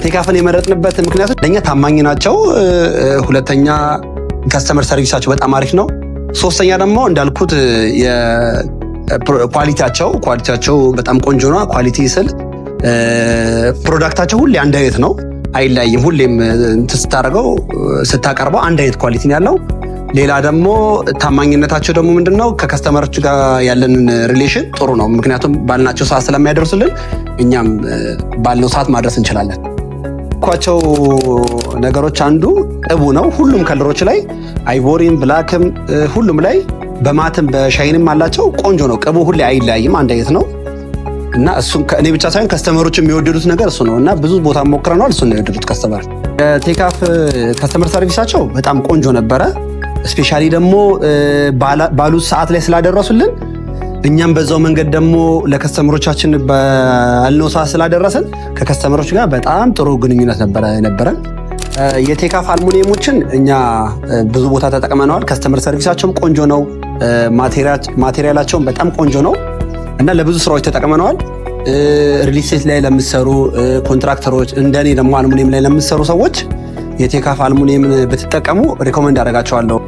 ቴካፍን የመረጥንበት ምክንያቶች ለኛ ታማኝ ናቸው። ሁለተኛ ከስተመር ሰርቪሳቸው በጣም አሪፍ ነው። ሶስተኛ ደግሞ እንዳልኩት ኳሊቲያቸው በጣም ቆንጆ ነው። ኳሊቲ ስል ፕሮዳክታቸው ሁሌ አንድ አይነት ነው፣ አይለያይም። ሁሌም ስታቀርበው አንድ አይነት ኳሊቲ ነው ያለው። ሌላ ደግሞ ታማኝነታቸው ደግሞ ምንድነው ከከስተመሮች ጋር ያለንን ሪሌሽን ጥሩ ነው። ምክንያቱም ባልናቸው ሰዓት ስለሚያደርሱልን እኛም ባልነው ሰዓት ማድረስ እንችላለን። ኳቸው ነገሮች አንዱ ቅቡ ነው። ሁሉም ከለሮች ላይ አይቮሪም፣ ብላክም ሁሉም ላይ በማትም በሻይንም አላቸው። ቆንጆ ነው። ቅቡ ሁሌ አይለያይም፣ አንድ አይነት ነው እና እሱም እኔ ብቻ ሳይሆን ከስተመሮች የሚወደዱት ነገር እሱ ነው እና ብዙ ቦታ ሞክረናል። እሱ ነው የወደዱት ከስተመር። ቴካፍ ከስተመር ሰርቪሳቸው በጣም ቆንጆ ነበረ። ስፔሻሊ ደግሞ ባሉት ሰዓት ላይ ስላደረሱልን እኛም በዛው መንገድ ደግሞ ለከስተመሮቻችን ባልነው ሰዓት ስላደረሰን ከከስተመሮች ጋር በጣም ጥሩ ግንኙነት ነበረን። የቴካፍ አልሙኒየሞችን እኛ ብዙ ቦታ ተጠቅመነዋል። ከስተመር ሰርቪሳቸውም ቆንጆ ነው። ማቴሪያላቸውም በጣም ቆንጆ ነው እና ለብዙ ስራዎች ተጠቅመነዋል። ሪል ስቴት ላይ ለምትሰሩ ኮንትራክተሮች፣ እንደኔ ደግሞ አልሙኒየም ላይ ለምትሰሩ ሰዎች የቴካፍ አልሙኒየም ብትጠቀሙ ሪኮመንድ አደርጋቸዋለሁ።